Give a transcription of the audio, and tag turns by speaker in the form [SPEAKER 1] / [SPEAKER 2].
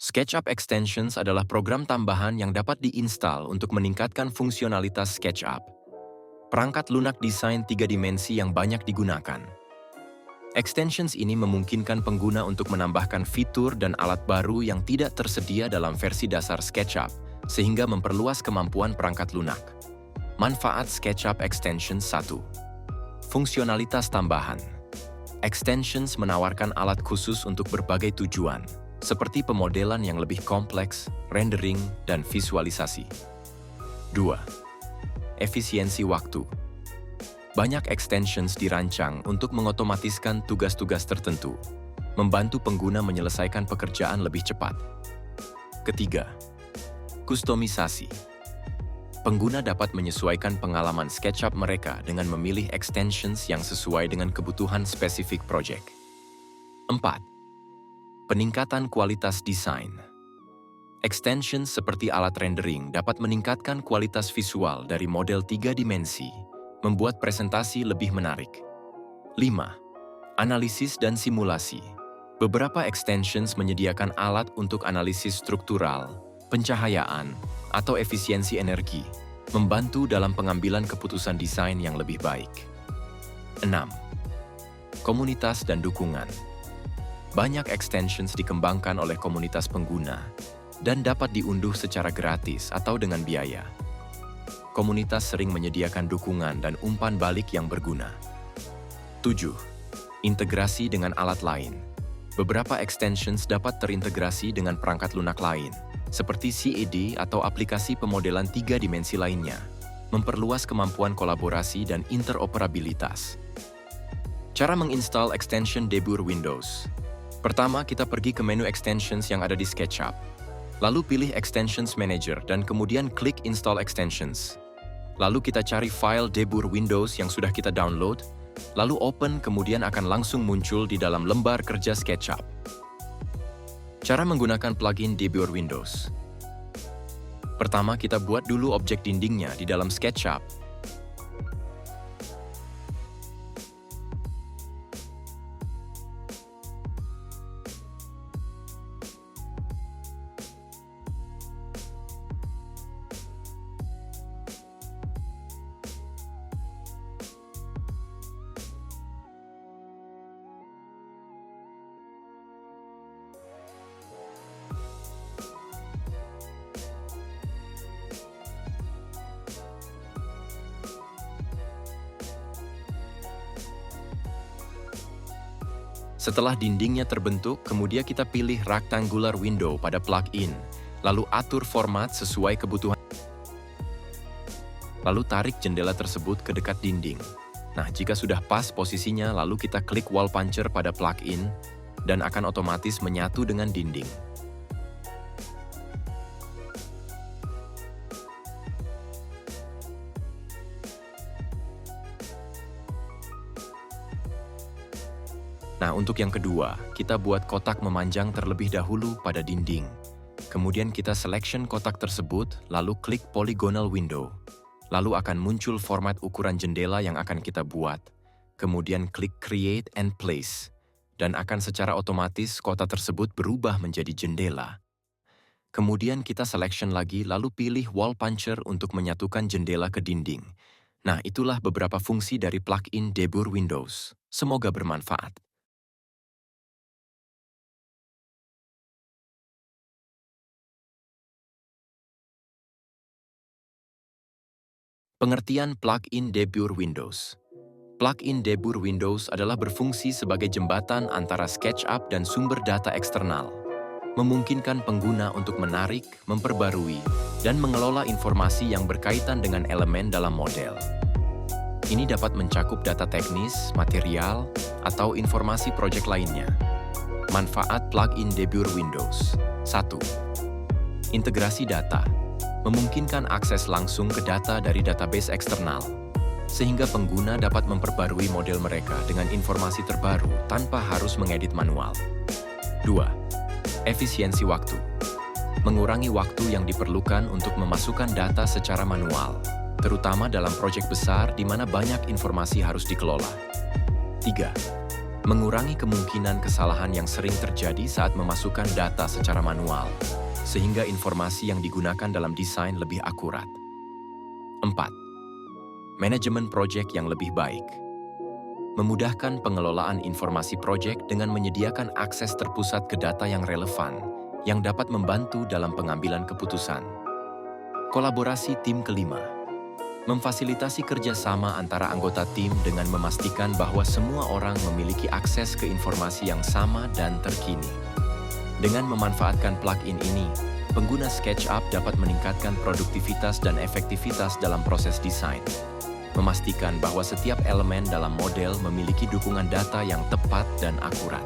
[SPEAKER 1] SketchUp Extensions adalah program tambahan yang dapat diinstal untuk meningkatkan fungsionalitas SketchUp. Perangkat lunak desain 3 dimensi yang banyak digunakan. Extensions ini memungkinkan pengguna untuk menambahkan fitur dan alat baru yang tidak tersedia dalam versi dasar SketchUp, sehingga memperluas kemampuan perangkat lunak. Manfaat SketchUp Extensions 1. Fungsionalitas tambahan. Extensions menawarkan alat khusus untuk berbagai tujuan, seperti pemodelan yang lebih kompleks, rendering, dan visualisasi. 2. Efisiensi waktu. Banyak extensions dirancang untuk mengotomatiskan tugas-tugas tertentu, membantu pengguna menyelesaikan pekerjaan lebih cepat. Ketiga, kustomisasi. Pengguna dapat menyesuaikan pengalaman SketchUp mereka dengan memilih extensions yang sesuai dengan kebutuhan spesifik project. 4. Peningkatan kualitas desain. Extensions seperti alat rendering dapat meningkatkan kualitas visual dari model 3 dimensi, membuat presentasi lebih menarik. 5. Analisis dan simulasi. Beberapa extensions menyediakan alat untuk analisis struktural, pencahayaan, atau efisiensi energi, membantu dalam pengambilan keputusan desain yang lebih baik. 6. Komunitas dan dukungan. Banyak extensions dikembangkan oleh komunitas pengguna dan dapat diunduh secara gratis atau dengan biaya. Komunitas sering menyediakan dukungan dan umpan balik yang berguna. 7. Integrasi dengan alat lain. Beberapa extensions dapat terintegrasi dengan perangkat lunak lain, seperti CAD atau aplikasi pemodelan 3 dimensi lainnya, memperluas kemampuan kolaborasi dan interoperabilitas. Cara menginstal extension Debur Windows. Pertama, kita pergi ke menu extensions yang ada di SketchUp. Lalu pilih Extensions Manager dan kemudian klik Install Extensions. Lalu kita cari file Debur Windows yang sudah kita download, lalu open kemudian akan langsung muncul di dalam lembar kerja SketchUp. Cara menggunakan plugin Debur Windows. Pertama, kita buat dulu objek dindingnya di dalam SketchUp. Setelah dindingnya terbentuk, kemudian kita pilih rectangular window pada plugin, lalu atur format sesuai kebutuhan. Lalu tarik jendela tersebut ke dekat dinding. Nah, jika sudah pas posisinya, lalu kita klik wall puncher pada plugin, dan akan otomatis menyatu dengan dinding. Nah, untuk yang kedua, kita buat kotak memanjang terlebih dahulu pada dinding. Kemudian kita selection kotak tersebut, lalu klik polygonal window. Lalu akan muncul format ukuran jendela yang akan kita buat. Kemudian klik create and place. Dan akan secara otomatis kotak tersebut berubah menjadi jendela. Kemudian kita selection lagi, lalu pilih wall puncher untuk menyatukan jendela ke dinding. Nah, itulah beberapa fungsi dari plugin Debur Windows. Semoga bermanfaat. Pengertian plugin Debur Windows. Plugin Debur Windows adalah berfungsi sebagai jembatan antara SketchUp dan sumber data eksternal, memungkinkan pengguna untuk menarik, memperbarui, dan mengelola informasi yang berkaitan dengan elemen dalam model. Ini dapat mencakup data teknis, material, atau informasi proyek lainnya. Manfaat plugin Debur Windows. 1. Integrasi data. Memungkinkan akses langsung ke data dari database eksternal, sehingga pengguna dapat memperbarui model mereka dengan informasi terbaru tanpa harus mengedit manual. 2. Efisiensi waktu. Mengurangi waktu yang diperlukan untuk memasukkan data secara manual, terutama dalam proyek besar di mana banyak informasi harus dikelola. 3. mengurangi kemungkinan kesalahan yang sering terjadi saat memasukkan data secara manual, sehingga informasi yang digunakan dalam desain lebih akurat. 4. Manajemen proyek yang lebih baik. Memudahkan pengelolaan informasi proyek dengan menyediakan akses terpusat ke data yang relevan, yang dapat membantu dalam pengambilan keputusan. Kolaborasi tim kelima. Memfasilitasi kerjasama antara anggota tim dengan memastikan bahwa semua orang memiliki akses ke informasi yang sama dan terkini. Dengan memanfaatkan plugin ini, pengguna SketchUp dapat meningkatkan produktivitas dan efektivitas dalam proses desain, memastikan bahwa setiap elemen dalam model memiliki dukungan data yang tepat dan akurat.